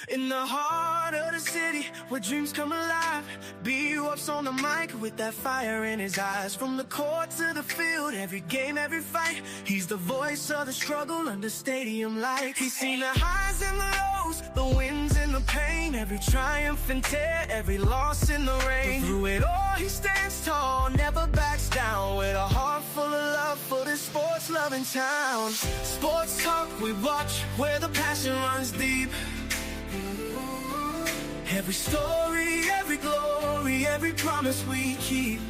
In the heart of the city, where dreams come alive, B-Up's on the mic with that fire in his eyes. From the court to the field, every game, every fight, he's the voice of the struggle under stadium lights. He's seen the highs and the lows, the wins and the pain, every triumph and tear, every loss in the rain. But through it all, he stands tall, never backs down, with a heart full of love for this sports-loving town. Sports talk, we watch, where the passion runs deep. Every story, every glory, every promise we keep.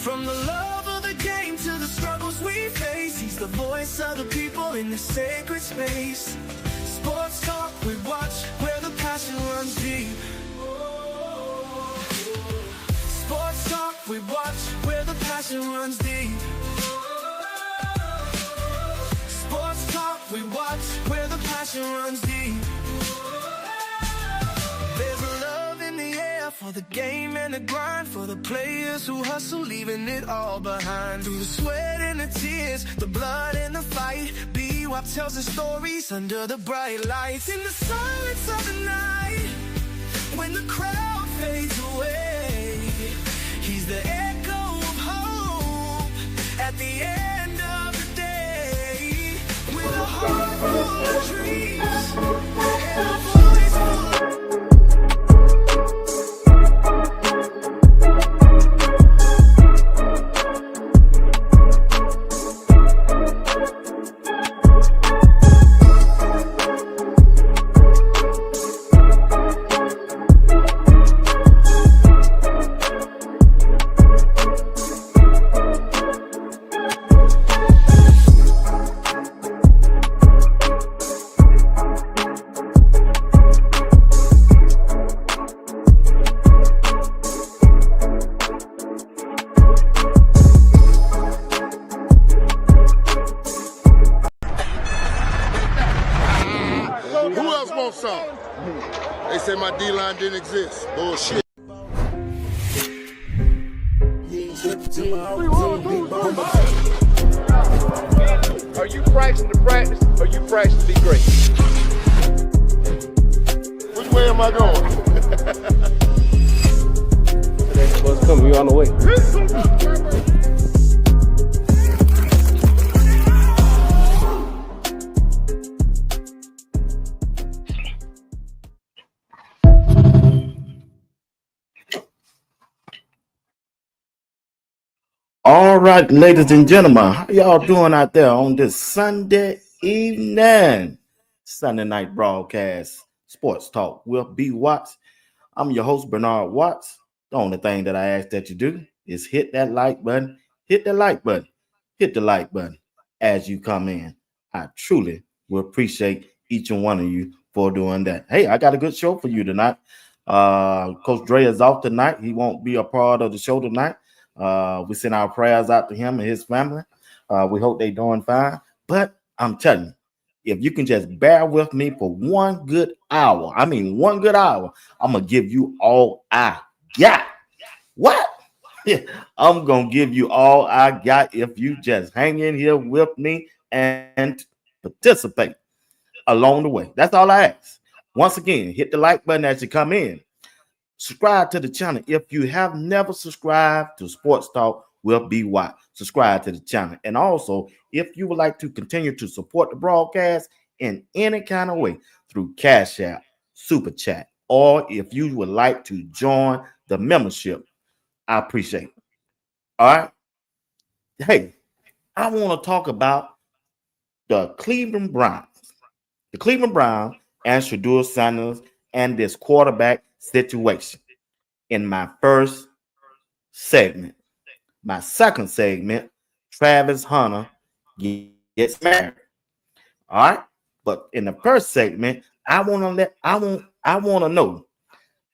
From the love of the game to the struggles we face, he's the voice of the people in this sacred space. Sports talk, we watch, where the passion runs deep. Sports talk, we watch, where the passion runs deep. Sports talk, we watch, where the passion runs deep. There's a love in the air for the game and the grind, for the players who hustle, leaving it all behind. Through the sweat and the tears, the blood and the fight, B-Wop tells the stories under the bright lights. In the silence of the night, when the crowd fades away, he's the echo of hope at the end of the day. With a heart full of dreams and a voice full of They say my D-line didn't exist. Bullshit. Are you practicing to practice, or you practicing to be great? Which way am I going? What's coming? You on the way. All right, ladies and gentlemen, how y'all doing out there on this Sunday evening? Sunday night broadcast, Sports Talk with B. Watts. I'm your host, Bernard Watts. The only thing that I ask that you do is hit that like button, hit the like button, hit the like button as you come in. I truly will appreciate each and one of you for doing that. Hey, I got a good show for you tonight. Coach Dre is off tonight. He won't be a part of the show tonight. We send our prayers out to him and his family. We hope they're doing fine. But I'm telling you, if you can just bear with me for one good hour, I'm going to give you all I got. What? I'm going to give you all I got if you just hang in here with me and participate along the way. That's all I ask. Once again, hit the like button as you come in. Subscribe to the channel. If you have never subscribed to Sports Talk with B. Watt, subscribe to the channel. And also, if you would like to continue to support the broadcast in any kind of way through Cash App, Super Chat, or if you would like to join the membership, I appreciate it. All right. Hey, I want to talk about the Cleveland Browns. The Cleveland Browns and Shedeur Sanders and this quarterback situation in my first segment. My second segment, Travis Hunter gets married. All right. But in the first segment, I want to know,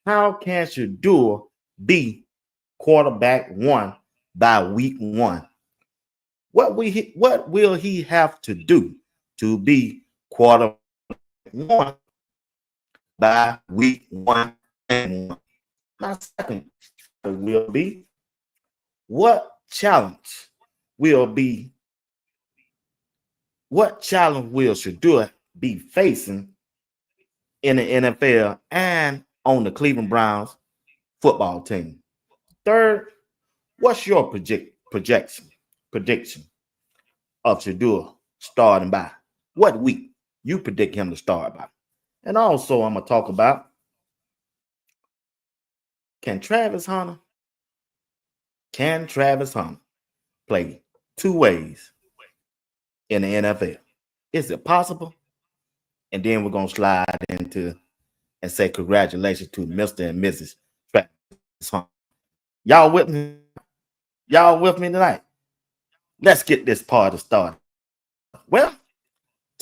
how can Shedeur be quarterback one by week one? What will he have to do to be quarterback one by week one? And my second will be, what challenge will Shedeur be facing in the NFL and on the Cleveland Browns football team. Third, what's your prediction of Shedeur starting by? What week you predict him to start by? And also, I'm gonna talk about, can Travis Hunter play two ways in the NFL? Is it possible? And then we're gonna slide into and say congratulations to Mr. and Mrs. Travis Hunter. Y'all with me? Y'all with me tonight? Let's get this party started. Well,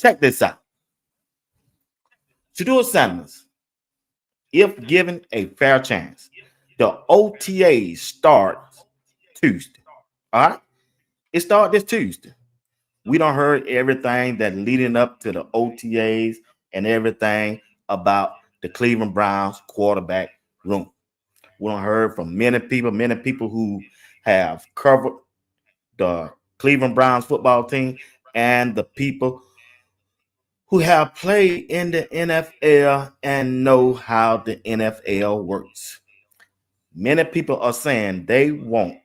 check this out. Shedeur Sanders, if given a fair chance, the OTA starts Tuesday. All right? It started this Tuesday. We done heard everything that leading up to the OTAs and everything about the Cleveland Browns quarterback room. We done heard from many people who have covered the Cleveland Browns football team and the people who have played in the NFL and know how the NFL works. Many people are saying they want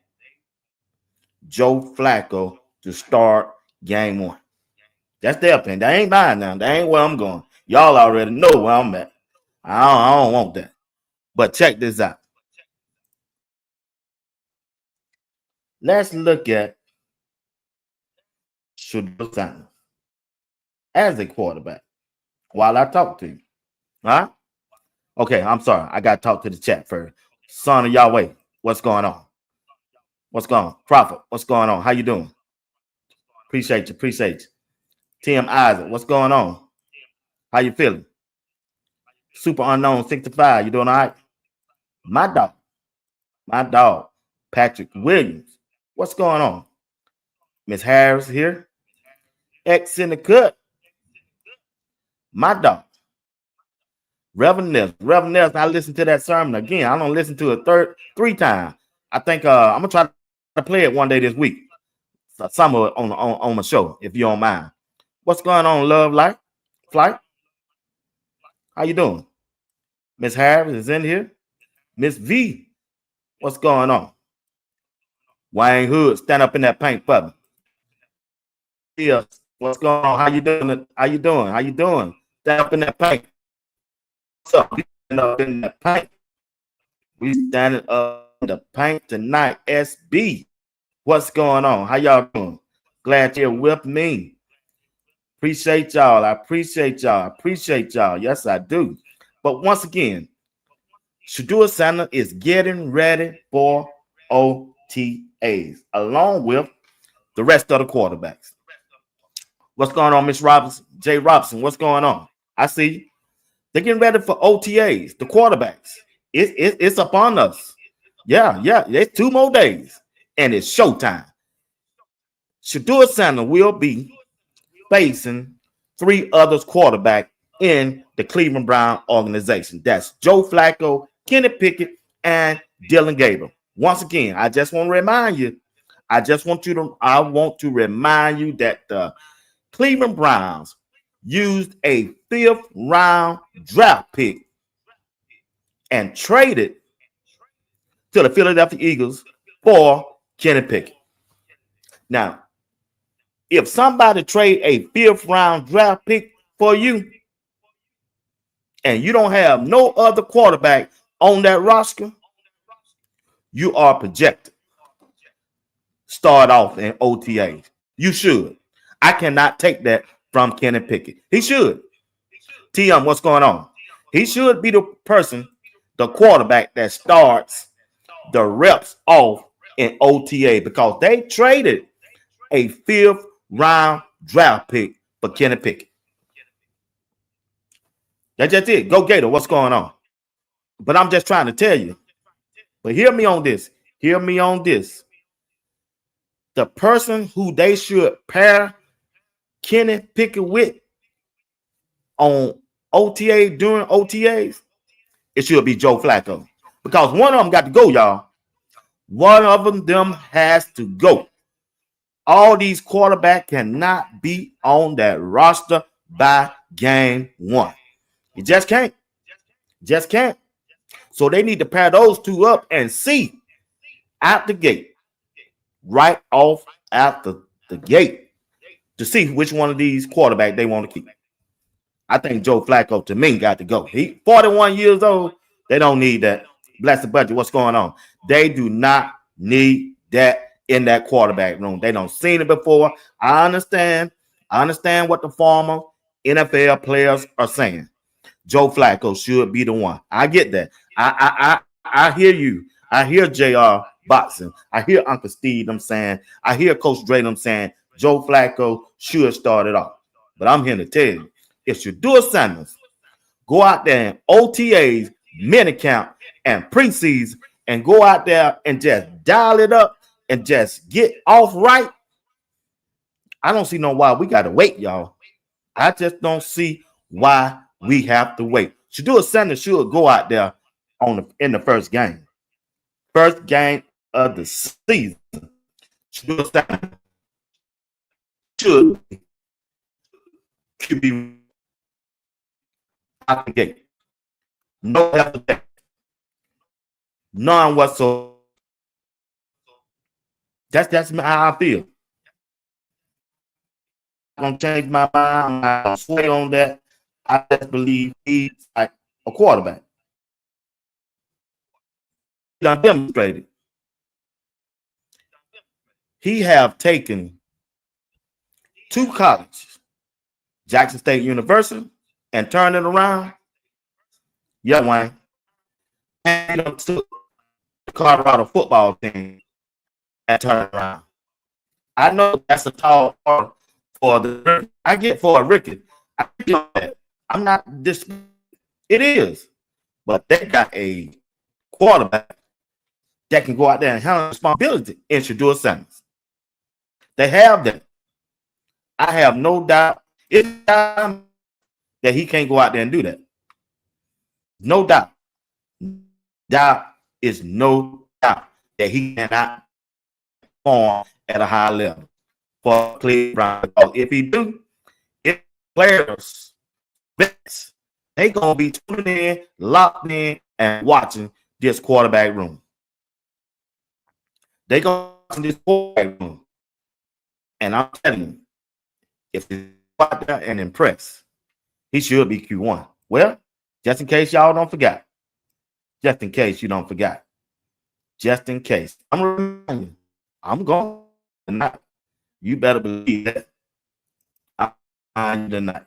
Joe Flacco to start game one. That's their opinion. That ain't mine now. That ain't where I'm going. Y'all already know where I'm at. I don't want that. But check this out. Let's look at Shedeur Sanders as a quarterback while I talk to you. All right? Okay, I'm sorry. I got to talk to the chat first. Son of Yahweh, what's going on? What's going on? Prophet, what's going on? How you doing? Appreciate you. Tim Isaac, what's going on? How you feeling? Super Unknown 65, you doing all right? My dog, Patrick Williams, what's going on? Miss Harris here. X in the cut. My dog. Reverend Ness, I listened to that sermon again. I don't listen to it three times. I think I'm gonna try to play it one day this week. Some of it on my show, if you don't mind. What's going on, Love Life? Flight? How you doing? Miss Harris is in here. Miss V, what's going on? Wayne Hood, stand up in that paint for me. Yeah, what's going on? How you doing? Stand up in that paint. What's up? We stand up in that paint. We standing up in the paint tonight. SB, what's going on? How y'all doing? Glad you're with me. Appreciate y'all. I appreciate y'all. Yes, I do. But once again, Shedeur Sanders is getting ready for OTAs, along with the rest of the quarterbacks. What's going on, Miss Robinson? Jay Robinson, what's going on? I see you. They're getting ready for OTAs, the quarterbacks. It's upon us. Yeah, it's 2 more days, and it's showtime. Shedeur Sanders will be facing 3 others quarterback in the Cleveland Brown organization. That's Joe Flacco, Kenny Pickett, and Dylan Gabriel. Once again, I just want to remind you. I want to remind you that the Cleveland Browns used a 5th round draft pick and traded to the Philadelphia Eagles for Kenny Pickett. Now, if somebody trade a 5th round draft pick for you and you don't have no other quarterback on that roster, you are projected. Start off in OTAs. You should. I cannot take that from Kenny Pickett. He should. TM, what's going on? He should be the person, the quarterback that starts the reps off in OTA because they traded a 5th round draft pick for Kenny Pickett. That's just it. Go Gator. What's going on? But I'm just trying to tell you. But hear me on this. The person who they should pair Kenny Pickett with on OTA during OTAs, it should be Joe Flacco. Because one of them got to go, y'all. One of them has to go. All these quarterbacks cannot be on that roster by game one. You just can't. Just can't. So they need to pair those two up and see out the gate, right off out the gate, to see which one of these quarterbacks they want to keep. I think Joe Flacco, to me, got to go. He 41 years old. They don't need that. Bless the budget. What's going on? They do not need that in that quarterback room. They don't seen it before. I understand. I understand what the former NFL players are saying. Joe Flacco should be the one. I get that. I hear you. I hear JR Boxing. I hear Uncle Steve them saying. I hear Coach Dre them saying Joe Flacco should start it off. But I'm here to tell you, if Shedeur Sanders go out there in OTAs, minicamp, and preseason, and go out there and just dial it up and just get off right, I don't see no why we got to wait, y'all. I just don't see why we have to wait. Shedeur Sanders should go out there in the first game. First game of the season. Shedeur Sanders should QB out the gate. No hesitation. None whatsoever. That's how I feel. I'm gonna change my mind. I'm not gonna sway on that. I just believe he's like a quarterback. He done demonstrated. He have taken 2 colleges, Jackson State University, and turned it around. Yeah, Wayne. And he took the Colorado football team and turned it around. I know that's a tall order for the. I get for a Ricky. I get that. I'm not this. It is, but they got a quarterback that can go out there and handle responsibility in Shedeur Sanders. They have that. I have no doubt. It's time that he can't go out there and do that. No doubt. Doubt is no doubt that he cannot perform at a high level for Cleveland. If he do, if players, they gonna be tuning in, locked in, and watching this quarterback room. They gonna watch this quarterback room, and I'm telling you, if he go out there and impress, he should be Q1. Well, just in case y'all don't forget. Just in case you don't forget. Just in case. I'm reminding you. I'm going tonight. You better believe that. I'm tonight.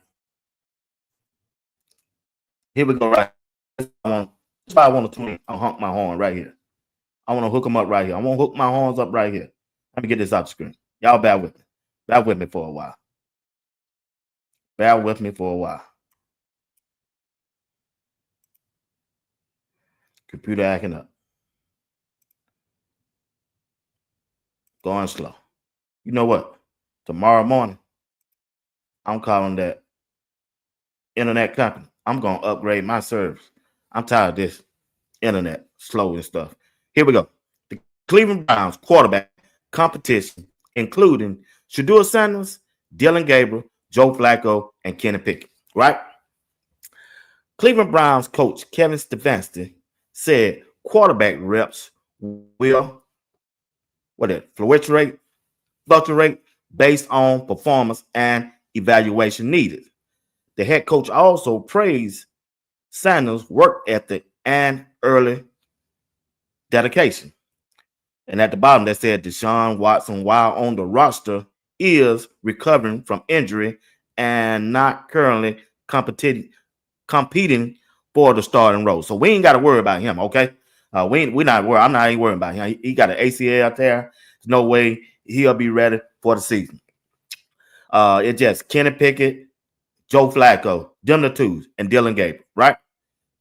Here we go, right. That's why I want to tune. I'll honk my horn right here. I want to hook them up right here. I want to hook my horns up right here. Let me get this off the screen. Y'all bear with me. Bear with me for a while. Bear with me for a while. Computer acting up. Going slow. You know what? Tomorrow morning, I'm calling that internet company. I'm going to upgrade my service. I'm tired of this internet slow and stuff. Here we go. The Cleveland Browns quarterback competition, including Shedeur Sanders, Dylan Gabriel, Joe Flacco, and Kenny Pickett. Right? Cleveland Browns coach Kevin Stefanski said quarterback reps will fluctuate based on performance and evaluation needed. The head coach also praised Sanders' work ethic and early dedication. And at the bottom, they said Deshaun Watson, while on the roster, is recovering from injury and not currently competing for the starting role. So we ain't got to worry about him, okay? We're not worried. I'm not even worried about him. He got an ACL tear. There's no way he'll be ready for the season. It's just Kenny Pickett, Joe Flacco, them the twos, and Dylan Gabriel, right?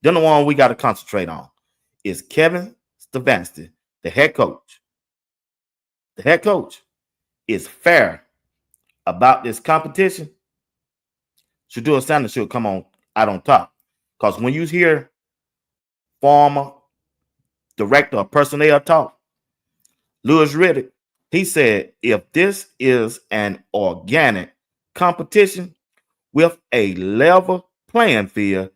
Then the one we got to concentrate on is Kevin Stefanski, the head coach. The head coach is fair about this competition. Shedeur Sanders should come on out on top. Because when you hear former director of personnel talk, Louis Riddick, he said, if this is an organic competition with a level playing field,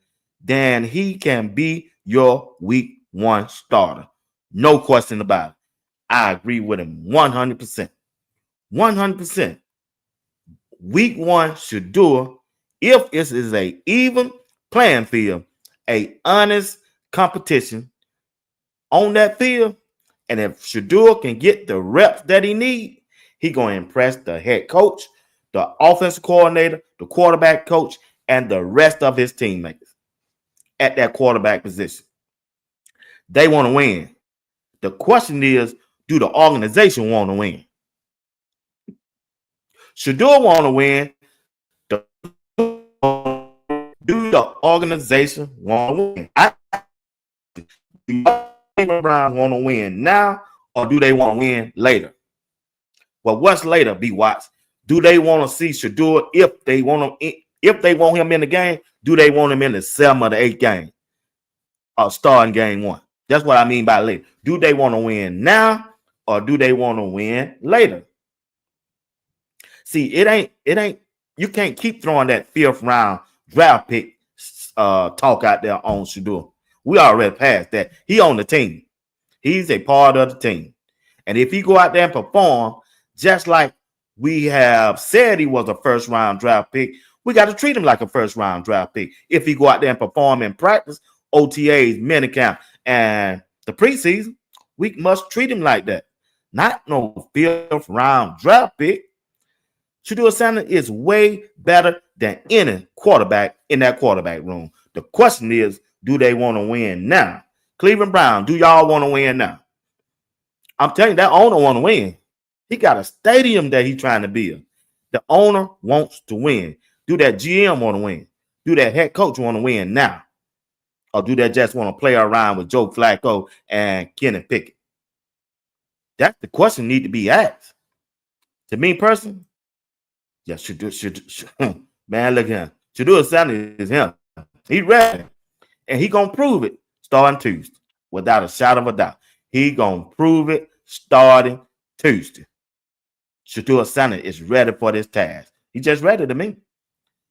then he can be your week 1 starter. No question about it. I agree with him 100%. 100%. Week 1 Shedeur, if it is a even playing field, a honest competition on that field, and if Shedeur can get the reps that he needs, he going to impress the head coach, the offensive coordinator, the quarterback coach, and the rest of his teammates at that quarterback position. They want to win. The question is, do the organization want to win? Shedeur want to win. Do the organization want to win? Do the Browns want to win now, or do they want to win later? Well, what's later, B. Watts? Do they want to see Shedeur if they want him in the game? Do they want him in the 7th or the 8th game? Or starting game 1? That's what I mean by later. Do they want to win now, or do they want to win later? See, it ain't. You can't keep throwing that 5th round draft pick talk out there on Shedeur. We already passed that. He on the team. He's a part of the team. And if he go out there and perform just like we have said he was a 1st round draft pick, we got to treat him like a 1st round draft pick. If he go out there and perform in practice, OTAs, minicamp, and the preseason, we must treat him like that. Not no 5th round draft pick. Shedeur Sanders is way better than any quarterback in that quarterback room. The question is, do they want to win now? Cleveland Browns, do y'all want to win now? I'm telling you, that owner want to win. He got a stadium that he's trying to build. The owner wants to win. Do that GM want to win? Do that head coach want to win now? Or do they just want to play around with Joe Flacco and Kenny Pickett? That's the question need to be asked. To me personally, yeah, man, look at him. Shedeur Sanders is him. He's ready. And he going to prove it starting Tuesday. Without a shadow of a doubt. He going to prove it starting Tuesday. Shedeur Sanders is ready for this task. He just ready to me.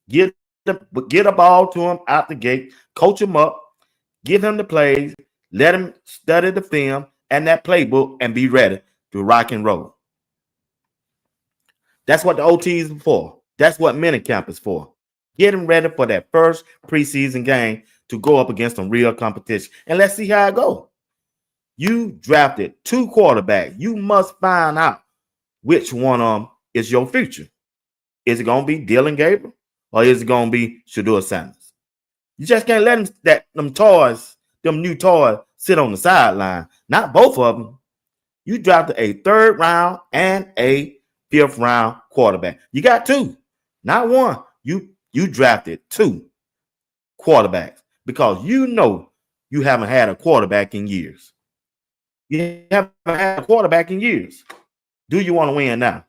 Get a ball to him out the gate. Coach him up. Give him the plays. Let him study the film and that playbook and be ready to rock and roll. That's what the OT is for. That's what minicamp is for. Get him ready for that first preseason game to go up against some real competition. And let's see how it goes. You drafted 2 quarterbacks. You must find out which one of them is your future. Is it going to be Dylan Gabriel or is it going to be Shedeur Sanders? You just can't let them new toys, sit on the sideline. Not both of them. You drafted a 3rd round and a 5th round quarterback. You got 2, not 1. You drafted 2 quarterbacks because you know you haven't had a quarterback in years. You haven't had a quarterback in years. Do you want to win now?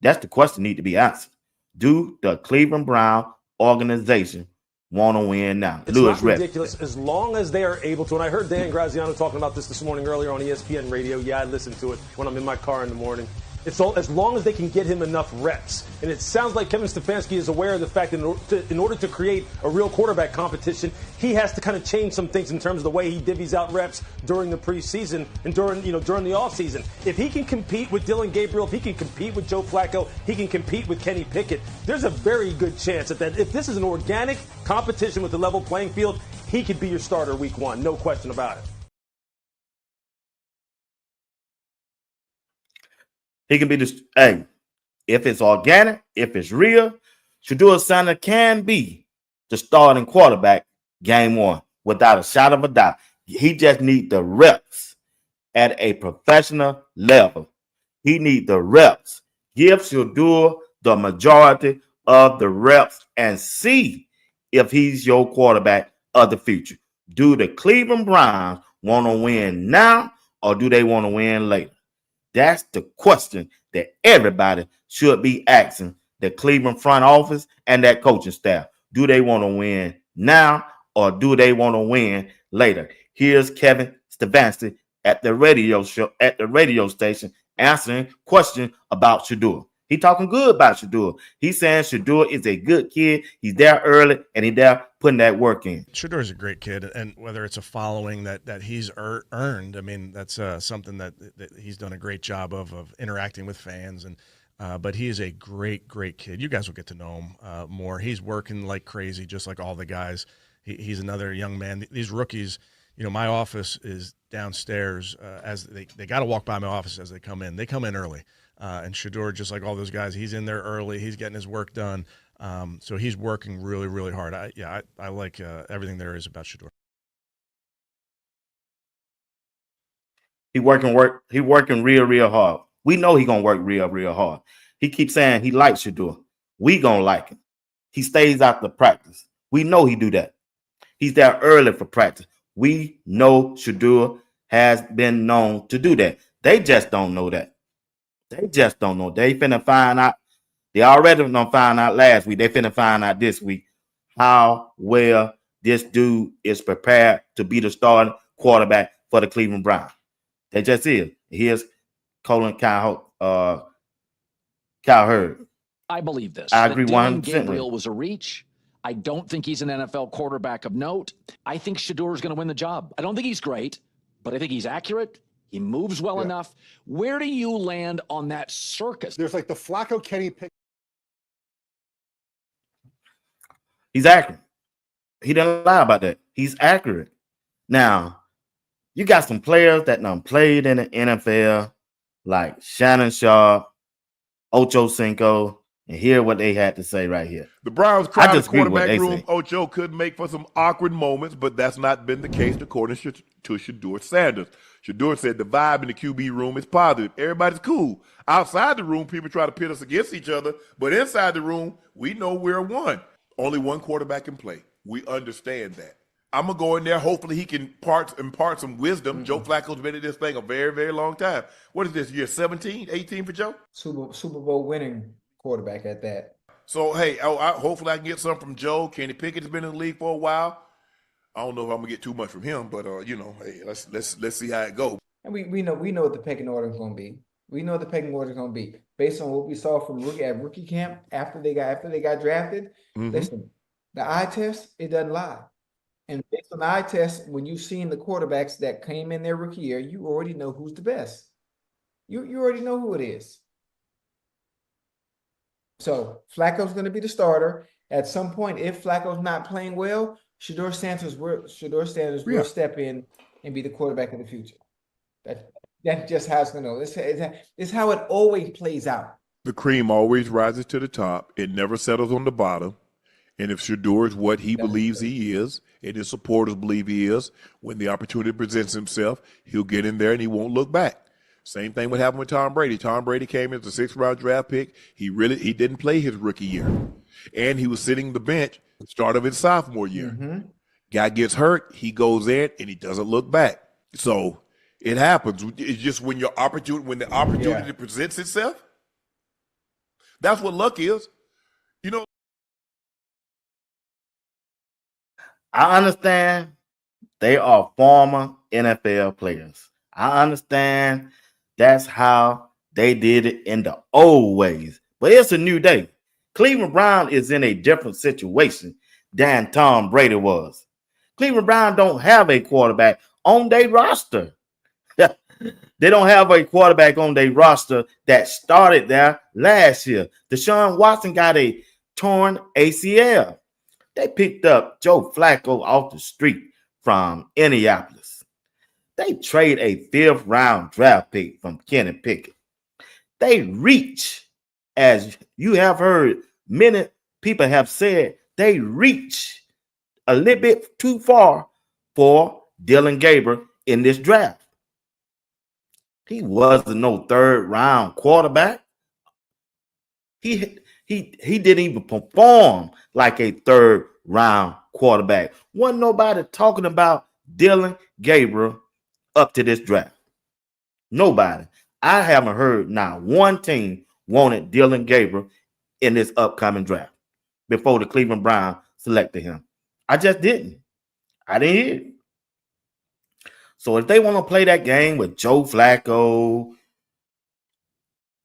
That's the question need to be answered. Do the Cleveland Brown organization want to win now? It's not ridiculous as long as they are able to. And I heard Dan Graziano talking about this morning earlier on ESPN radio. Yeah, I listen to it when I'm in my car in the morning. It's all, as long as they can get him enough reps. And it sounds like Kevin Stefanski is aware of the fact that in order to create a real quarterback competition, he has to kind of change some things in terms of the way he divvies out reps during the preseason and during the offseason. If he can compete with Dylan Gabriel, if he can compete with Joe Flacco, he can compete with Kenny Pickett, there's a very good chance that if this is an organic competition with a level playing field, he could be your starter week 1. No question about it. He can be the if it's organic, if it's real, Shedeur Sanders can be the starting quarterback game 1 without a shot of a doubt. He just needs the reps at a professional level. He needs the reps. Give Shedeur the majority of the reps and see if he's your quarterback of the future. Do the Cleveland Browns want to win now or do they want to win later? That's the question that everybody should be asking the Cleveland front office and that coaching staff. Do they want to win now or do they want to win later? Here's Kevin Stefanski at the radio station answering questions about Shedeur. He talking good about Shedeur. He's saying Shedeur is a good kid. He's there early and he's there putting that work in. Shedeur's a great kid, and whether it's a following that he's earned, I mean, that's something that he's done a great job of interacting with fans. And but he is a great kid. You guys will get to know him more. He's working like crazy, just like all the guys. He's another young man. These rookies, my office is downstairs. As they got to walk by my office as they come in. They come in early, and Shedeur, just like all those guys, he's in there early. He's getting his work done. So he's working really hard. I like everything there is about Shedeur. He working real hard. We know he gonna work real hard. He keeps saying he likes Shedeur. We gonna like him. He stays after practice. We know he do that. He's there early for practice. We know Shedeur has been known to do that. They just don't know that. They just don't know. They finna find out. They already done find out last week. They finna find out this week how well this dude is prepared to be the starting quarterback for the Cleveland Browns. They just is. Here's Colin Cowherd. I believe this. I agree 100%. Gabriel was a reach. I don't think he's an NFL quarterback of note. I think Shedeur is going to win the job. I don't think he's great, but I think he's accurate. He moves well enough. Where do you land on that circus? There's like the Flacco Kenny pick. He's accurate. He didn't lie about that. He's accurate. Now, you got some players that done played in the NFL, like Shannon Sharp, Ocho Cinco, and hear what they had to say right here. The Browns crowded agree with what quarterback they room. say. Ocho could make for some awkward moments, but that's not been the case according to Shedeur Sanders. Shedeur said the vibe in the QB room is positive. Everybody's cool. Outside the room, people try to pit us against each other, but inside the room, we know we're one. Only one quarterback can play. We understand that. I'm going to go in there. Hopefully he can impart some wisdom. Mm-hmm. Joe Flacco's been in this thing a very long time. What is this, year 17, 18 for Joe? Super Bowl winning quarterback at that. So, hey, hopefully I can get some from Joe. Kenny Pickett's been in the league for a while. I don't know if I'm going to get too much from him, but, hey, let's see how it goes. And we know what the pecking order is going to be. We know what the pecking order is going to be based on what we saw from rookie camp after they got drafted. Mm-hmm. Listen, the eye test, it doesn't lie. And based on the eye test, when you've seen the quarterbacks that came in their rookie year, you already know who's the best. You already know who it is. So Flacco's going to be the starter. At some point, if Flacco's not playing well, Shedeur Sanders will step in and be the quarterback of the future. That's just how it's going to go. It's how it always plays out. The cream always rises to the top. It never settles on the bottom. And if Shedeur is what he believes he is, and his supporters believe he is, when the opportunity presents himself, he'll get in there and he won't look back. Same thing would happen with Tom Brady. Tom Brady came in as a 6th-round draft pick. He didn't play his rookie year. And he was sitting the bench start of his sophomore year. Mm-hmm. Guy gets hurt, he goes in, and he doesn't look back. So it happens. It's just when the opportunity presents itself, that's what luck is. I understand they are former NFL players. I understand that's how they did it in the old ways. But it's a new day. Cleveland Brown is in a different situation than Tom Brady was. Cleveland Brown don't have a quarterback on their roster. They don't have a quarterback on their roster that started there last year. Deshaun Watson got a torn ACL. They picked up Joe Flacco off the street from Indianapolis. They trade a 5th-round draft pick from Kenny Pickett. They reach, as you have heard, many people have said, they reach a little bit too far for Dylan Gabriel in this draft. He wasn't no 3rd-round quarterback. He didn't even perform like a 3rd-round quarterback. Wasn't nobody talking about Dylan Gabriel up to this draft. Nobody. I haven't heard not one team wanted Dylan Gabriel in this upcoming draft before the Cleveland Browns selected him. I just didn't. I didn't hear it. So if they want to play that game with Joe Flacco,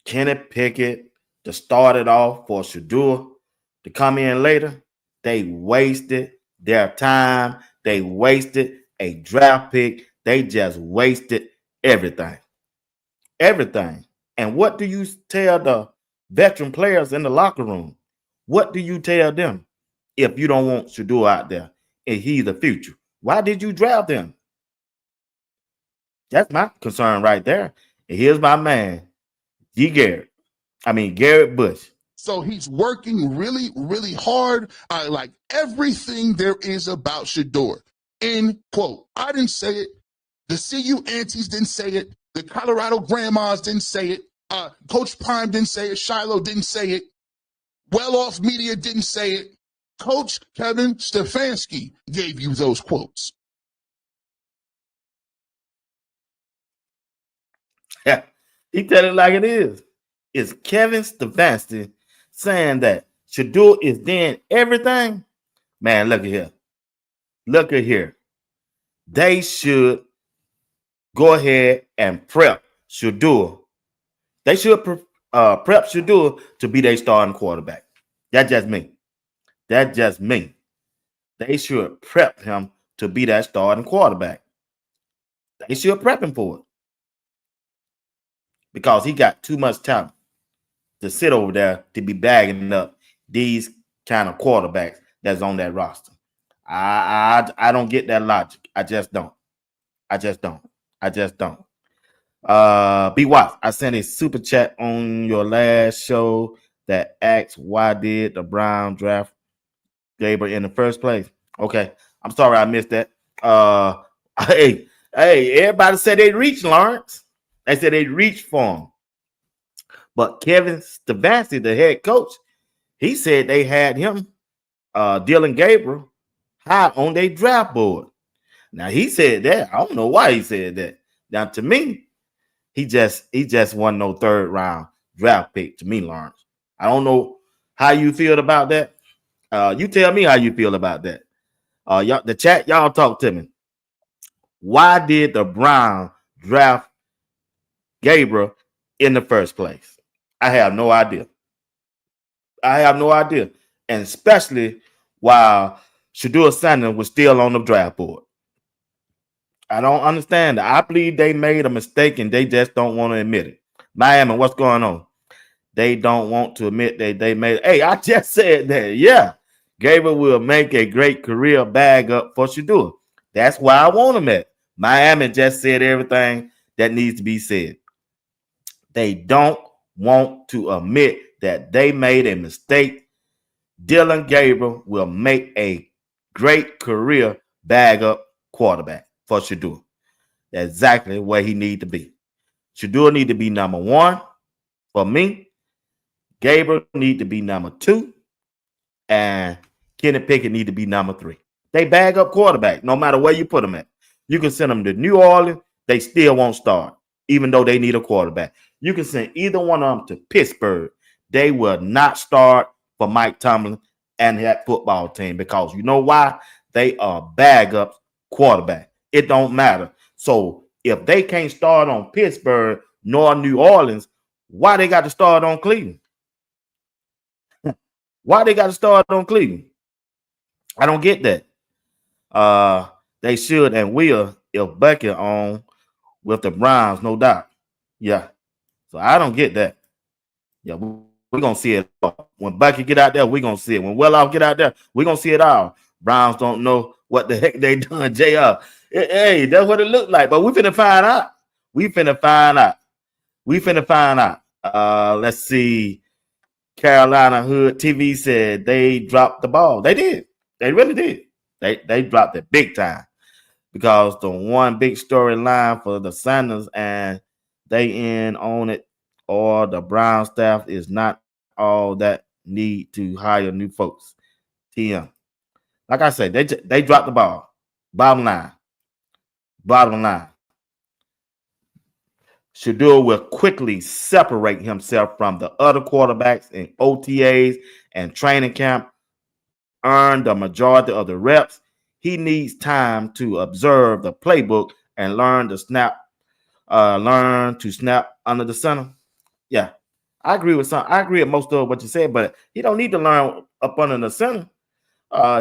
Kenny Pickett, to start it off for Shedeur to come in later, they wasted their time. They wasted a draft pick. They just wasted everything. Everything. And what do you tell the veteran players in the locker room? What do you tell them if you don't want Shedeur out there and he's the future? Why did you draft him? That's my concern right there. And here's my man, Garrett Bush. So he's working really, really hard. I like everything there is about Shedeur. End quote. I didn't say it. The CU aunties didn't say it. The Colorado grandmas didn't say it. Coach Prime didn't say it. Shiloh didn't say it. Well-off media didn't say it. Coach Kevin Stefanski gave you those quotes. Yeah, he tell it like it is. It's Kevin Stefanski saying that Shedeur is doing everything. Man, look at here. Look at here. They should go ahead and prep Shedeur. They should prep Shedeur to be their starting quarterback. That's just me. That's just me. They should prep him to be that starting quarterback. They should prep him for it. Because he got too much talent to sit over there to be bagging up these kind of quarterbacks that's on that roster. I don't get that logic. I just don't. B. Watts, I sent a super chat on your last show that asked why did the Browns draft Gabriel in the first place. Okay, I'm sorry I missed that. Hey, everybody said they reached Lawrence. They said they reached for him. But Kevin Stefanski, the head coach, he said they had him, Dylan Gabriel, high on their draft board. Now he said that. I don't know why he said that. Now to me, he just won no third round draft pick to me, Lawrence. I don't know how you feel about that. You tell me how you feel about that. Y'all, the chat, y'all talk to me. Why did the Browns draft Gabriel in the first place? I have no idea. And especially while Shedeur Sanders was still on the draft board. I don't understand that. I believe they made a mistake and they just don't want to admit it. Miami, what's going on? They don't want to admit that they made it. Hey, I just said that. Yeah. Gabriel will make a great career bag up for Shedeur. That's why I want him at. Miami just said everything that needs to be said. They don't want to admit that they made a mistake. Dylan Gabriel will make a great career bag up quarterback for Shedeur. That's exactly where he needs to be. Shedeur need to be number one for me. Gabriel need to be number two. And Kenny Pickett need to be number three. They bag up quarterback no matter where you put them at. You can send them to New Orleans. They still won't start, even though they need a quarterback. You can send either one of them to Pittsburgh. They will not start for Mike Tomlin and that football team because you know why? They are bag up quarterback. It don't matter. So if they can't start on Pittsburgh nor New Orleans, why they got to start on Cleveland? Why they got to start on Cleveland? I don't get that. They should and will if Bucket on with the Browns, no doubt. Yeah. So I don't get that. Yeah, we're going to see it all. When Bucket get out there, we're going to see it. When Well-Off get out there, we're going to see it all. Browns don't know what the heck they done, JR. Hey, that's what it looked like. But we finna find out. Let's see. Carolina Hood TV said they dropped the ball. They did. They really did. They dropped it big time because the one big storyline for the Sanders and they in on it or the Brown staff is not all that need to hire new folks. TM. Like I said, they dropped the ball. Bottom line. Shedeur will quickly separate himself from the other quarterbacks in OTAs and training camp, earn the majority of the reps. He needs time to observe the playbook and learn to snap under the center. Yeah, I agree with most of what you said, but he don't need to learn up under the center.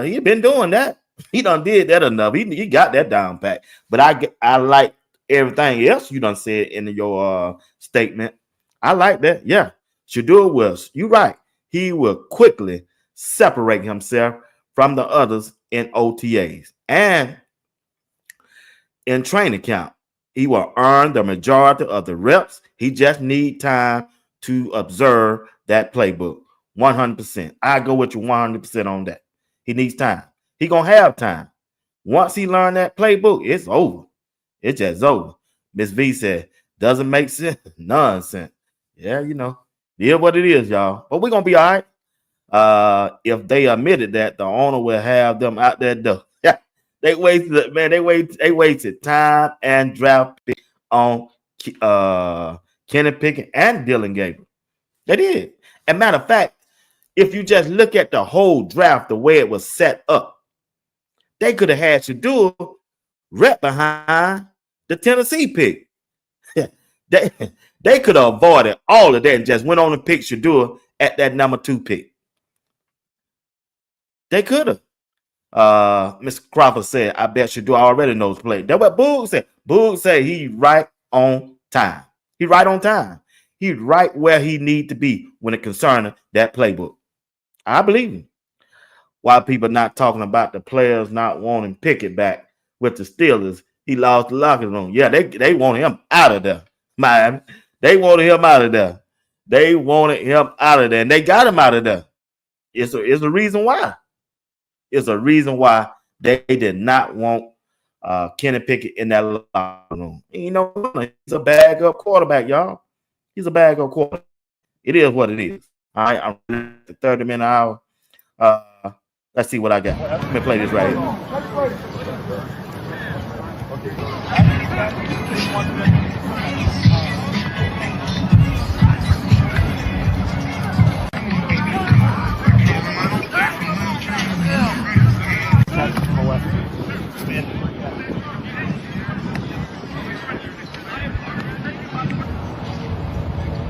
He's been doing that. He done did that enough. He got that down pat. But I like everything else you done said in your statement. I like that. Yeah. Shedeur Wills, you're right. He will quickly separate himself from the others in OTAs and in training camp. He will earn the majority of the reps. He just need time to observe that playbook. 100%. I go with you 100% on that. He needs time. He gonna have time. Once he learn that playbook, it's over. It's just over. Miss V said, doesn't make sense. Nonsense. Yeah, it is what it is, y'all. But we're gonna be all right. If they admitted that, the owner will have them out there though. Yeah, they wasted time and draft pick on Kenny Pickett and Dylan Gabriel. They did. As a matter of fact, if you just look at the whole draft, the way it was set up, they could have had Shedeur right behind the Tennessee pick. They could have avoided all of that and just went on and picked Shedeur at that number 2 pick. They could have. Mr. Crawford said, I bet Shedeur already knows play. That's what Boog said. Boog said he right on time. He right on time. He right where he need to be when it concerning that playbook. I believe him. Why people not talking about the players not wanting Pickett back with the Steelers? He lost the locker room. Yeah, they wanted him out of there. Miami. They wanted him out of there. They wanted him out of there. And they got him out of there. It's a reason why. It's a reason why they did not want Kenny Pickett in that locker room. And he's a bag-up quarterback, y'all. He's a bag-up quarterback. It is what it is. All right, I'm at the 30-minute hour. Let's see what I got. Let me play this right here.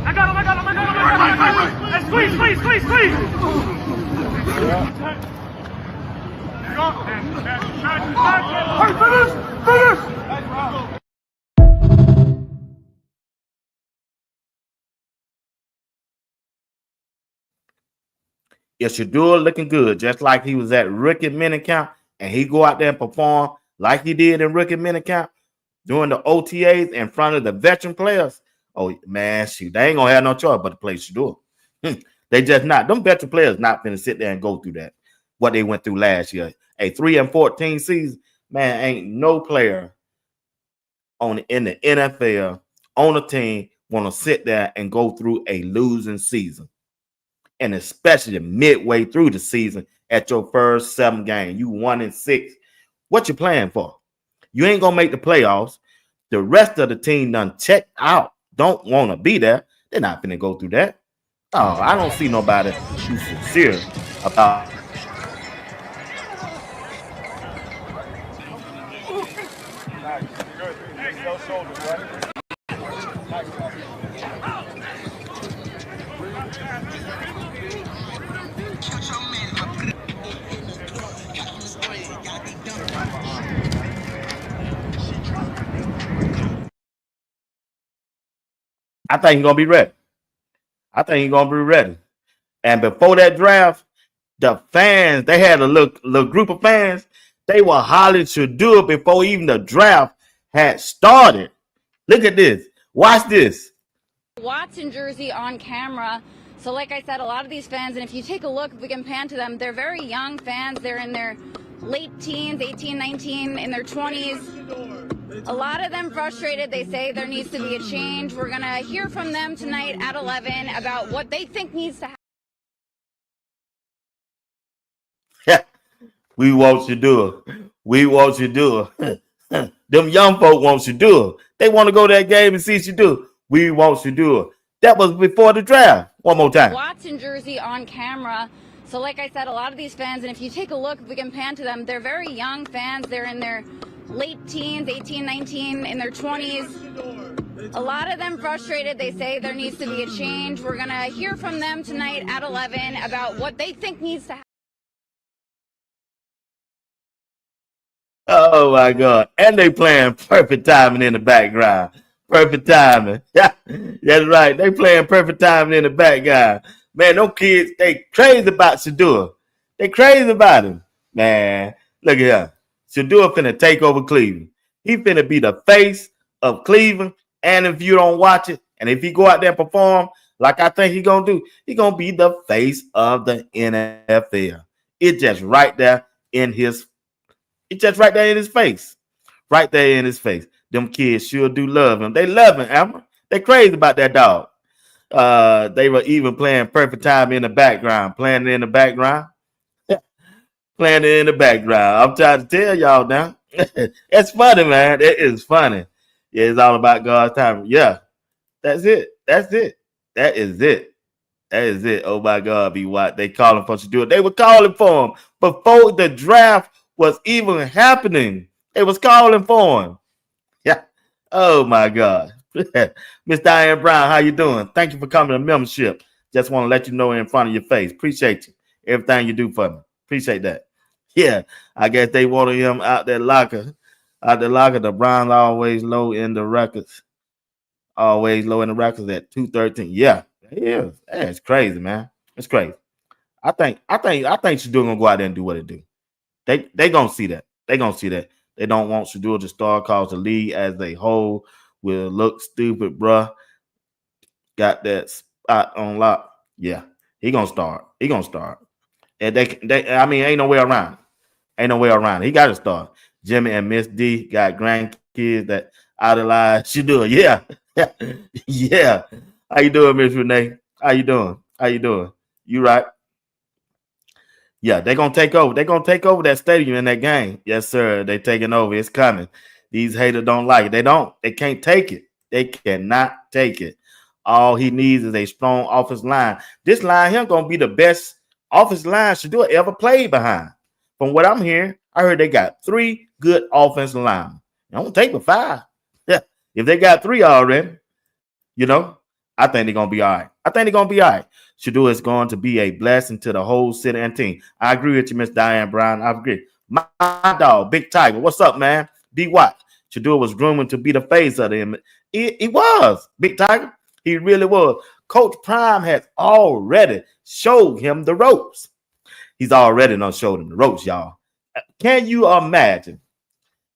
I got him. Hey, squeeze. Finish. If Shedeur looking good, just like he was at rookie minicamp, and he go out there and perform like he did in rookie minicamp during the OTAs in front of the veteran players, oh man, shoot, they ain't gonna have no choice but to play Shedeur. They just not. Them veteran players not gonna sit there and go through that. What they went through last year, a 3-14 season, man, ain't no player in the NFL on a team want to sit there and go through a losing season. And especially midway through the season at your first 7 games, you 1-6. What you playing for? You ain't gonna make the playoffs. The rest of the team done checked out. Don't want to be there. They're not gonna go through that. Oh, I don't see nobody who's sincere about. I think he's gonna be ready. And before that draft, the fans, they had a little group of fans. They were hollering Shedeur before even the draft had started. Look at this. Watch this. Watson jersey on camera. So like I said, a lot of these fans, and if you take a look, if we can pan to them, they're very young fans. They're in their late teens, 18, 19, in their 20s. A lot of them frustrated. They say there needs to be a change. We're going to hear from them tonight at 11 about what they think needs to happen. We want Shedeur. We want Shedeur. Them young folk want Shedeur. They want to go to that game and see Shedeur. We want Shedeur. That was before the draft. One more time. Watson jersey on camera. So like I said, a lot of these fans, and if you take a look, if we can pan to them, they're very young fans. They're in their late teens, 18, 19, in their 20s. A lot of them frustrated. They say there needs to be a change. We're going to hear from them tonight at 11 about what they think needs to happen. Oh my God. And they playing perfect timing in the background. Perfect timing. Yeah, that's right. They playing perfect timing in the background. Man, those kids, they crazy about Shedeur. They crazy about him. Man, look at here. Shedeur finna take over Cleveland. He finna be the face of Cleveland. And if you don't watch it, and if he go out there and perform like I think he gonna do, he gonna be the face of the NFL. It's just right there in his it's just right there in his face. Right there in his face. Them kids sure do love him. They love him, Amber. They crazy about that dog. They were even playing perfect time in the background. Playing it in the background. Playing it in the background. I'm trying to tell y'all now. It's funny, man. It is funny. Yeah, it's all about God's time. Yeah. That's it. That's it. That is it. That is it. Oh my God, be what they calling for Shedeur. They were calling for him before the draft was even happening. They was calling for him. Yeah. Oh my God. Miss Diane Brown, how you doing? Thank you for coming to membership. Just want to let you know in front of your face. Appreciate you. Everything you do for me. Appreciate that. Yeah. I guess they wanted him out that locker. Out the locker. The Browns always low in the records. Always low in the records at 213. Yeah. Yeah. That's crazy, man. It's crazy. I think Shedeur gonna go out there and do what it do. They gonna see that. They gonna see that. They don't want Shedeur to start cause the league as a whole will look stupid, bruh. Got that spot on lock. Yeah, he gonna start. He gonna start. And I mean, ain't no way around it. Ain't no way around it. He got to start. Jimmy and Miss D got grandkids that idolize Shedeur. Yeah. Yeah. How you doing, Miss Renee? How you doing? How you doing? You right? Yeah, they're gonna take over. They're gonna take over that stadium in that game. Yes, sir. They taking over. It's coming. These haters don't like it. They don't. They can't take it. They cannot take it. All he needs is a strong offensive line. This line here gonna be the best offensive line Shedeur ever played behind. From what I'm hearing, I heard they got 3 good offensive linemen. It don't take but 5. Yeah, if they got 3 already, you know, I think they're gonna be all right. I think they're gonna be all right. Shedeur is going to be a blessing to the whole city and team. I agree with you, Miss Diane Brown. I agree. My dog, Big Tiger. What's up, man? D. Watt. Shedeur was grooming to be the face of them. He was, Big Tiger. He really was. Coach Prime has already showed him the ropes. He's already done showed him the ropes, y'all. Can you imagine?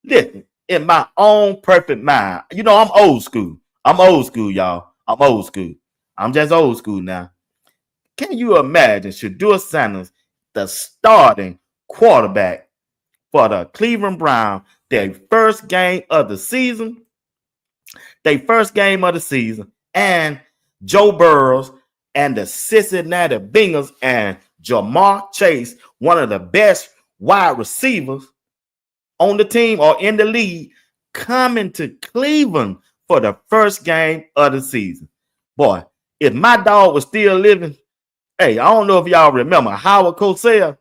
Listen, in my own perfect mind, you know, I'm old school. I'm old school, y'all. I'm old school. I'm just old school now. Can you imagine Shedeur Sanders, the starting quarterback for the Cleveland Browns, their first game of the season? And Joe Burrows and the Cincinnati Bengals and Jamar Chase, one of the best wide receivers on the team or in the league, coming to Cleveland for the first game of the season. Boy, if my dog was still living, hey, I don't know if y'all remember Howard Cosell.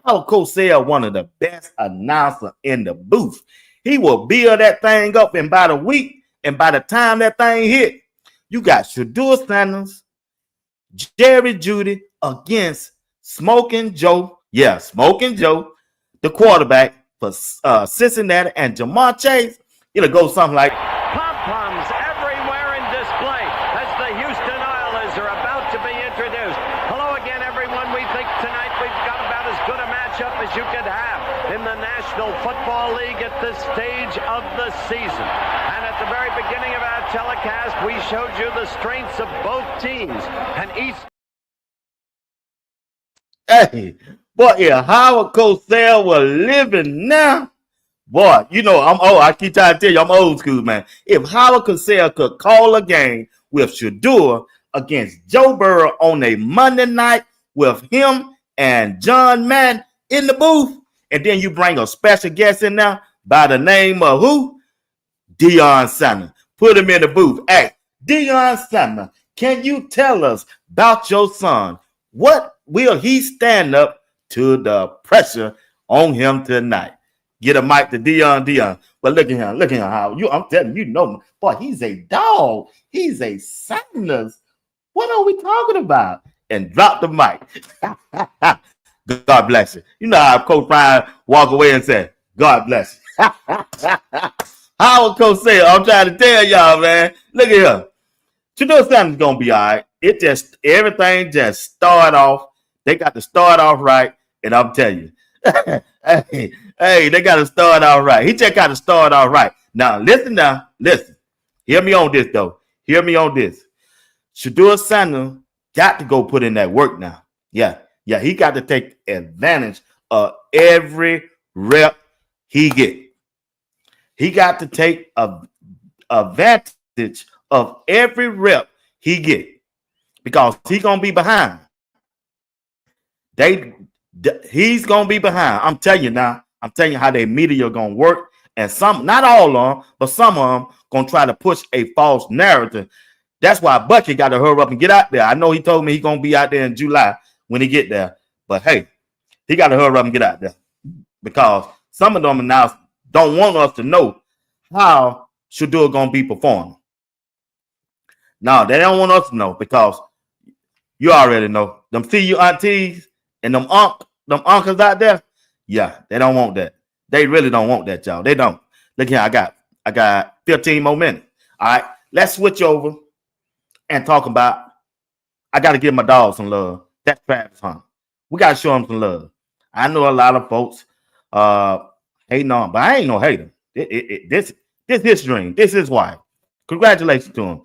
Howard Cosell, one of the best announcers in the booth. He will build that thing up in about a week, and by the time that thing hit, you got Shedeur Sanders, Jerry Jeudy against Smoking Joe. Yeah, Smoking Joe, the quarterback for Cincinnati, and Jamar Chase. It'll go something like pom-poms everywhere in display as the Houston Oilers are about to be introduced. Hello again, everyone. We think tonight we've got about as good a matchup as you could have in the National Football League at this stage of the season. And at the very beginning of our telecast, we showed you the strengths of both teams. And each... Hey, boy, yeah, Howard Cosell was living now. Boy, you know, I keep trying to tell you, I'm old school, man. If Howard Cosell could call a game with Shedeur against Joe Burrow on a Monday night with him and John Madden in the booth, and then you bring a special guest in there by the name of who? Deion Sanders. Put him in the booth. Hey, Deion Sanders, can you tell us about your son? What will he stand up to the pressure on him tonight? Get a mic to Deion. But look at him, how I'm telling you, know, boy, he's a dog. He's a Sanders. What are we talking about? And drop the mic. God bless you. You know how Coach Brian walk away and say, God bless Howard Coach said, I'm trying to tell y'all, man. Look at here. Shedeur Sanders gonna be all right. Everything just start off. They got to start off right, and I'm telling you, hey, they got to start off right. He just got to start off right. Now, listen. Hear me on this though. Hear me on this. Shedeur Sanders got to go put in that work now. Yeah. He got to take advantage of every rep he get. He got to take advantage of every rep he get because he's gonna be behind. He's gonna be behind. I'm telling you now. I'm telling you how their media gonna work, and some, not all of them, but some of them gonna try to push a false narrative. That's why Bucky got to hurry up and get out there. I know he told me he's gonna be out there in July when he get there, but hey, he got to hurry up and get out there because some of them now don't want us to know how Shedeur gonna be performing. No, they don't want us to know because you already know. Them see you aunties and them uncles out there, yeah, they don't want that. They really don't want that, y'all. They don't. Look here, I got 15 more minutes. All right, let's switch over and talk about. I got to give my dog some love. That's Travis Hunter. We got to show him some love. I know a lot of folks hating on, but I ain't no hater. This his dream. This is why. Congratulations to him.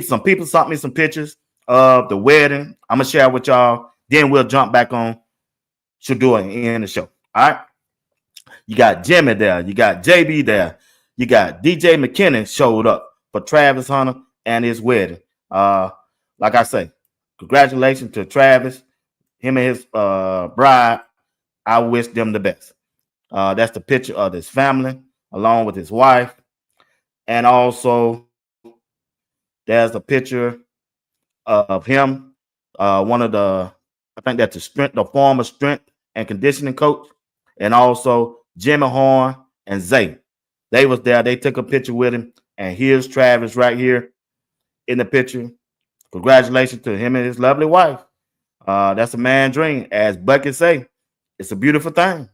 Some people sent me some pictures of the wedding. I'm gonna share with y'all. Then we'll jump back on Shedeur and end the show. All right. You got Jimmy there. You got JB there. You got DJ McKinnon showed up for Travis Hunter and his wedding. Like I say, congratulations to Travis, him and his bride. I wish them the best. That's the picture of his family along with his wife. And also, there's a picture of him, one of the, I think that's the former strength and conditioning coach, and also Jimmy Horn and Zay. They was there. They took a picture with him. And here's Travis right here in the picture. Congratulations to him and his lovely wife. That's a man's dream. As Bucket say, it's a beautiful thing.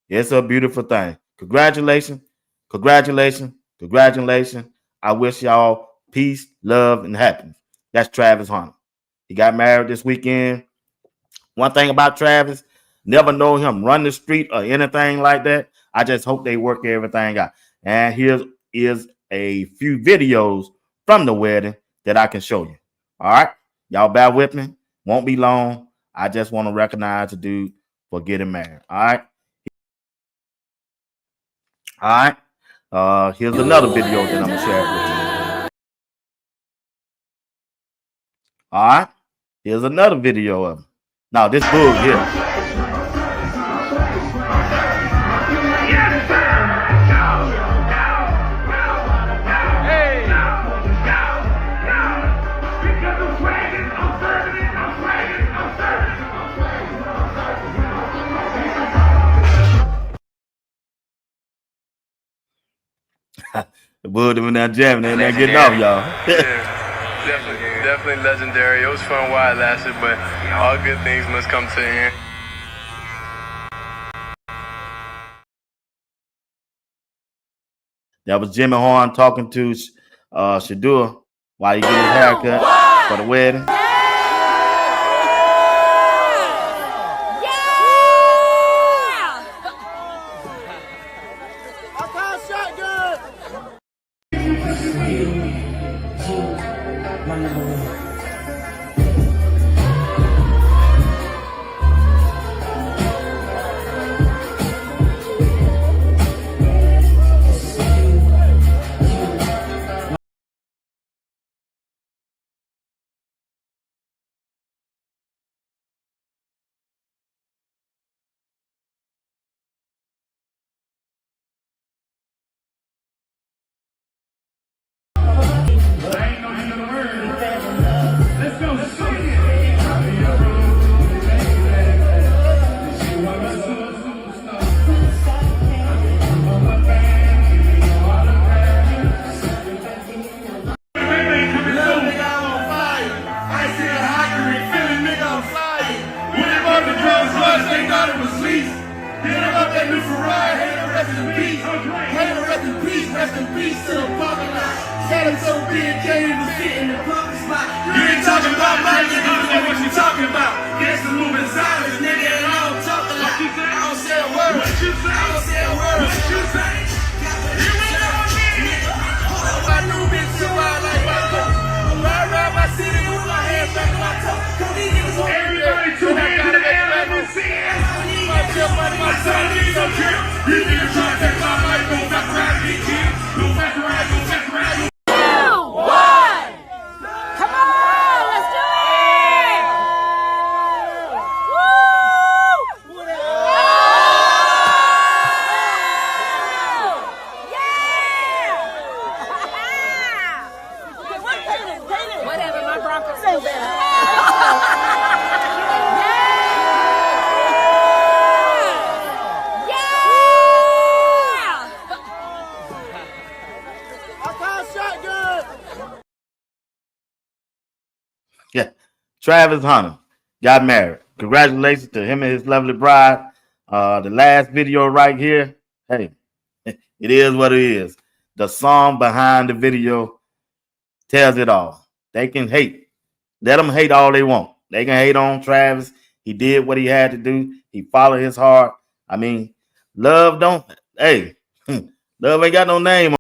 It's a beautiful thing. Congratulations. Congratulations. Congratulations. I wish y'all peace, love, and happiness. That's Travis Hunter. He got married this weekend. One thing about Travis, never know him run the street or anything like that. I just hope they work everything out. And here is a few videos from the wedding that I can show you. All right. Y'all bear with me. Won't be long. I just want to recognize the dude for getting married. All right. All right. Here's another video that I'm going to share with you. All right. Here's another video of him. Now, this book here. The bull them in that jamming, they ain't getting off, y'all. Yeah, definitely legendary. It was fun while it lasted, but all good things must come to an end. That was Jimmy Horn talking to Shedeur while he getting his haircut for the wedding. Get him up that new Ferrari, rest in peace. Hater, rest in peace. Rest in peace to the parking lot. Said him so big, can't even fit in the parking spot. You ain't talking about Mike, you don't know what you talking about. Guess the moving silence, nigga, and I don't talk a lot. I don't say a word. What you say? I don't say a word. What you say? You ain't never been. My new bitch so wild like my coat. I'm right around my city with my hands back in my toe. Everybody tune into the LMC. My son needs a trip. You need to try to take my life. Go back around, get killed. Go back around, go back around. 2, 1. Come on, let's do it. Woo! Yeah! Whatever, my Broncos so better. Yeah, Travis Hunter got married. Congratulations to him and his lovely bride. The last video right here, hey, it is what it is. The song behind the video tells it all. They can hate. Let them hate all they want. They can hate on Travis. He did what he had to do. He followed his heart. I mean, love don't, hey, love ain't got no name.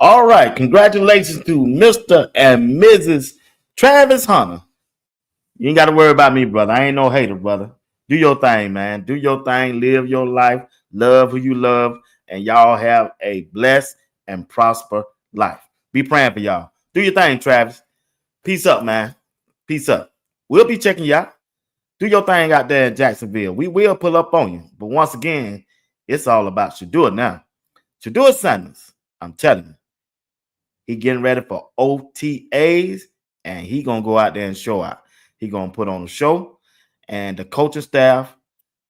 All right, congratulations to Mr. and Mrs. Travis Hunter. You ain't got to worry about me, brother. I ain't no hater, brother. Do your thing, man. Do your thing. Live your life. Love who you love. And y'all have a blessed and prosper life. Be praying for y'all. Do your thing, Travis. Peace up, man. Peace up. We'll be checking you out. Do your thing out there in Jacksonville. We will pull up on you. But once again, it's all about Shedeur now. Shedeur Sanders, I'm telling you, he getting ready for OTAs, and he going to go out there and show out. He going to put on a show, and the coaching staff,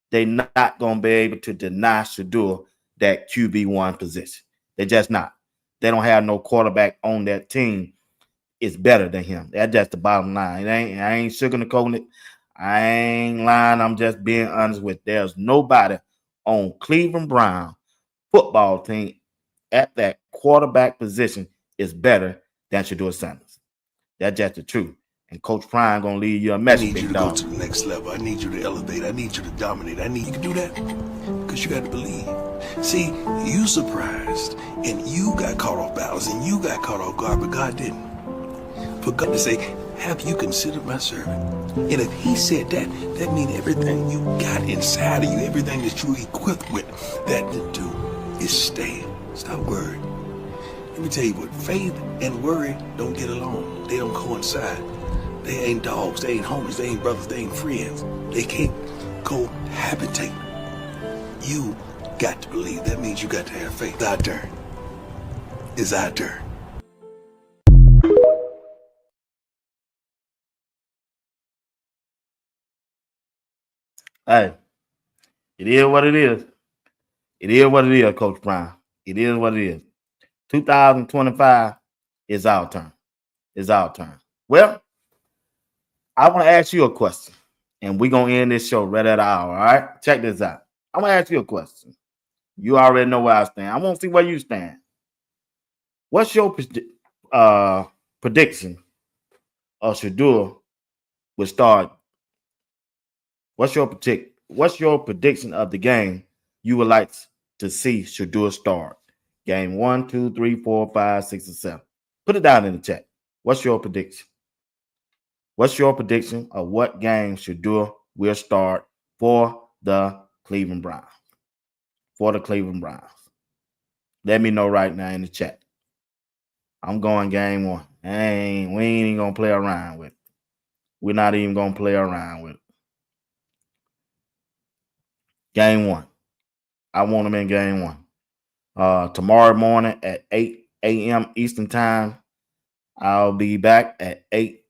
they not going to be able to deny Shedeur that QB1 position. They just not. They don't have no quarterback on that team is better than him. That's just the bottom line. I ain't sugarcoating it. I ain't lying. I'm just being honest with. There's nobody on Cleveland Brown football team at that quarterback position is better than Shedeur Sanders. That's just the truth. And Coach Prime gonna leave you a message. I need you to go to the next level. I need you to elevate. I need you to dominate. You can do that because you got to believe. See, you surprised and you got caught off balance and you got caught off guard, but God didn't. For God to say, have you considered my servant? And if he said that, that means everything you got inside of you, everything that you equipped with, that to do is stay. Stop worrying. Let me tell you what, faith and worry don't get along. They don't coincide. They ain't dogs, they ain't homies, they ain't brothers, they ain't friends. They can't cohabitate. You got to believe. That means you got to have faith. It's our turn. It's our turn. Hey, it is what it is. It is what it is, Coach Brown. It is what it is. 2025 is our turn. It's our turn. Well, I want to ask you a question, and we're going to end this show right at an hour, all right? Check this out. I'm going to ask you a question. You already know where I stand. I want to see where you stand. What's your prediction of Shedeur will start? What's your prediction of the game you would like to see Shedeur start? Game 1, 2, 3, 4, 5, 6, and 7. Put it down in the chat. What's your prediction? What's your prediction of what game Shedeur will start for the Cleveland Browns? For the Cleveland Browns. Let me know right now in the chat. I'm going game 1. We ain't even going to play around with it. We're not even going to play around with it. Game 1. I want them in game 1. Tomorrow morning at 8 a.m. Eastern Time, I'll be back at 8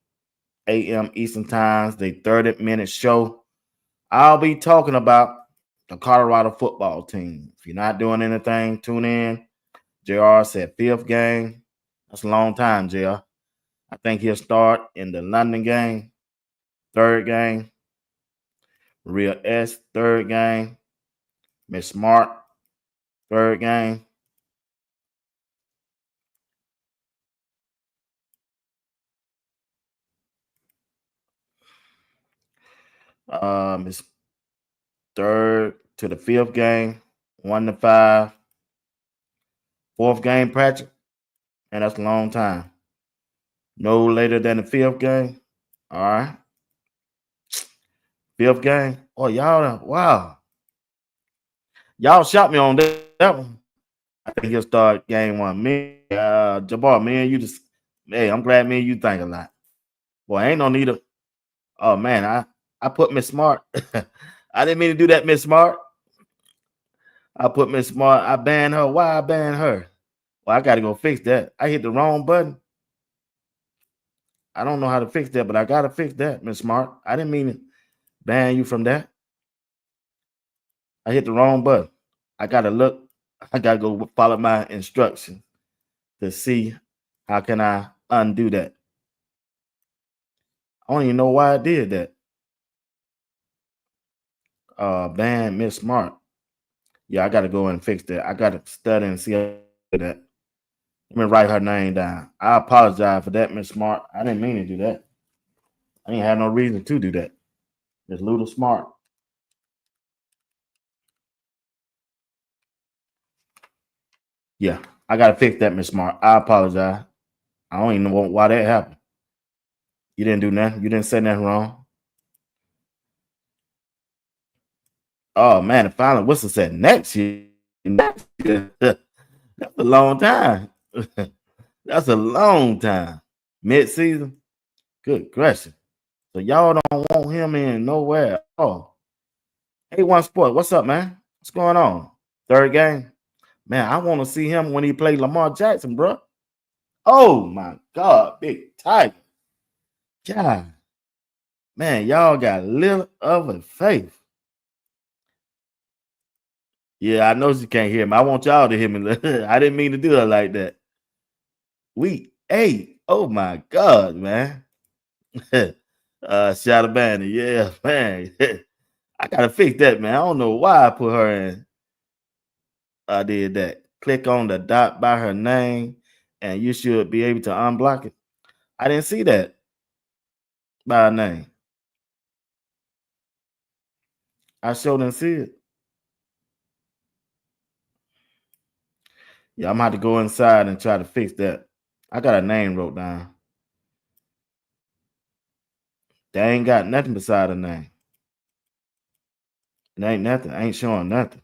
a.m. Eastern Time, the 30-minute show. I'll be talking about the Colorado football team. If you're not doing anything, tune in. JR said 5th game. That's a long time, JR. I think he'll start in the London game, 3rd game. Maria S, 3rd game. Miss Smart, 3rd game. Miss 3rd to the 5th game, 1 to 5. 4th game, Patrick, and that's a long time. No later than the 5th game. All right. 5th game. Oh, wow. Y'all shot me on that one. I think he'll start game 1. Jabbar, man, I'm glad me and you think a lot. Boy, ain't no need of. Oh man, I put Miss Smart. I didn't mean to do that, Miss Smart. I put Miss Smart. I banned her. Why I banned her? Well, I got to go fix that. I hit the wrong button. I don't know how to fix that, but I got to fix that, Miss Smart. I didn't mean to ban you from that. I hit the wrong button. I got to look. I got to go follow my instructions to see how can I undo that. I don't even know why I did that. Ban Miss Smart. Yeah, I got to go and fix that. I got to study and see how to do that. Let me write her name down. I apologize for that, Miss Smart. I didn't mean to do that. I didn't have no reason to do that. Miss Luda Smart. Yeah, I got to fix that, Miss Smart. I apologize. I don't even know why that happened. You didn't do nothing. You didn't say nothing wrong. Oh, man, and finally, Whistle said next year. Next year. That's a long time. That's a long time. Mid-season? Good gracious. So y'all don't want him in nowhere. Oh. A1 Sport, what's up, man? What's going on? 3rd game? Man, I want to see him when he played Lamar Jackson, bro. Oh, my God. Big Tiger. God. Man, y'all got little of a faith. Yeah, I know she can't hear me. I want y'all to hear me. I didn't mean to do it like that. Week 8. Oh my God, man. Shadow Banner, yeah, man. I gotta fix that, man. I don't know why I put her in. I did that. Click on the dot by her name, and you should be able to unblock it. I didn't see that by her name. I sure didn't see it. Yeah, I'm gonna have to go inside and try to fix that. I got a name wrote down. They ain't got nothing beside her name. It ain't nothing. I ain't showing nothing.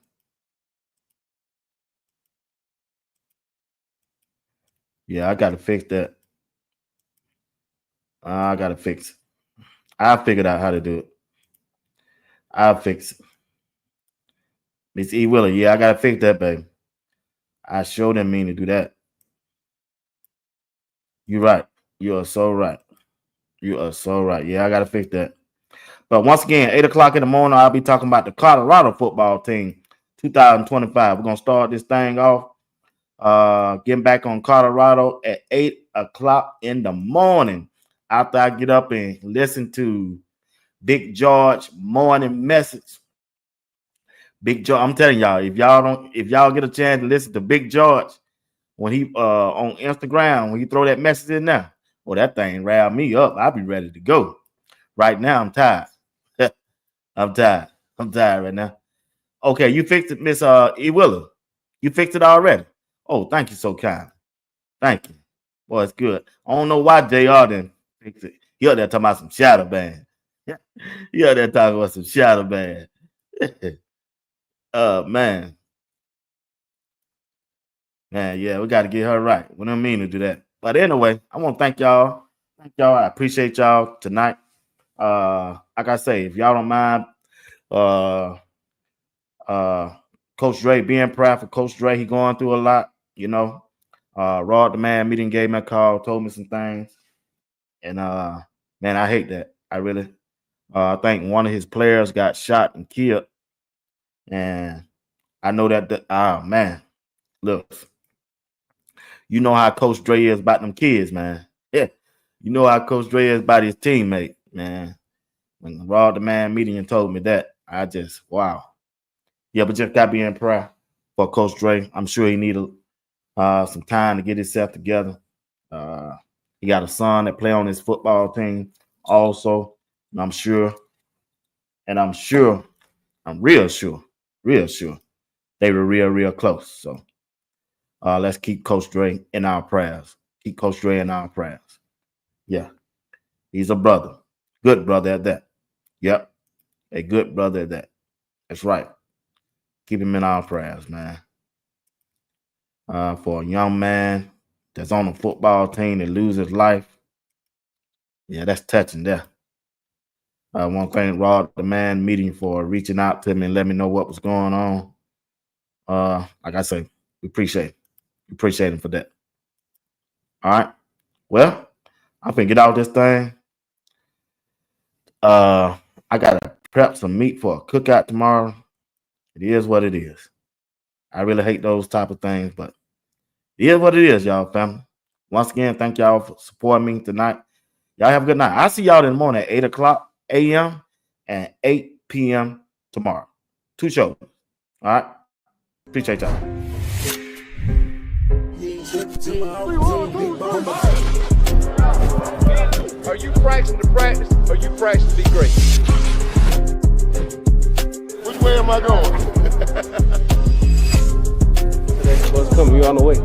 Yeah, I gotta fix that. I gotta fix it. I figured out how to do it. I'll fix it. Miss E. Willer, yeah, I gotta fix that, baby. I sure didn't mean to do that. You're right. You are so right. You are so right. Yeah, I gotta fix that. But once again, 8 o'clock in the morning, I'll be talking about the Colorado football team, 2025. We're gonna start this thing off. Getting back on Colorado at 8 o'clock in the morning after I get up and listen to Big George morning message. Big George, I'm telling y'all, if y'all get a chance to listen to Big George when he on Instagram, when you throw that message in there, well, that thing riled me up. I'll be ready to go. Right now, I'm tired. I'm tired right now. Okay, you fixed it, Miss E. Willer. You fixed it already. Oh, thank you so kind. Thank you. Boy, it's good. I don't know why JR didn't fix it. He out there talking about some shadow band. He out there talking about some shadow band. Man. Man, yeah, we got to get her right. We don't mean to do that. But anyway, I want to thank y'all. I appreciate y'all tonight. Like I say, if y'all don't mind, Coach Dre, being proud for Coach Dre, he going through a lot, you know. Rod the man meeting gave me a call, told me some things. And man, I hate that. I really I think one of his players got shot and killed. And I know that man, look, you know how Coach Dre is about them kids, man. Yeah. You know how Coach Dre is about his teammate, man. When Rod the man meeting and told me that, I just, wow. Yeah, but just got to be in prayer for Coach Dre. I'm sure he needed some time to get himself together. He got a son that play on his football team also. And I'm real sure they were real close. So let's keep Coach Dre in our prayers. Keep Coach Dre in our prayers. Yeah, he's a brother. Good brother at that. Yep, a good brother at that. That's right. Keep him in our prayers, man. For a young man that's on a football team that loses his life, yeah, that's touching there. I want to thank Rod the man meeting for reaching out to me and let me know what was going on. Like I say, we appreciate it. We appreciate him for that. All right. Well, I'm finna get out this thing. I gotta prep some meat for a cookout tomorrow. It is what it is. I really hate those type of things, but it is what it is, y'all, family. Once again, thank y'all for supporting me tonight. Y'all have a good night. I'll see y'all in the morning at 8 o'clock a.m. and 8 p.m. tomorrow. 2 shows. All right? Appreciate y'all. Are you practicing to practice or you practicing to be great? Which way am I going? Bus coming, you on the way.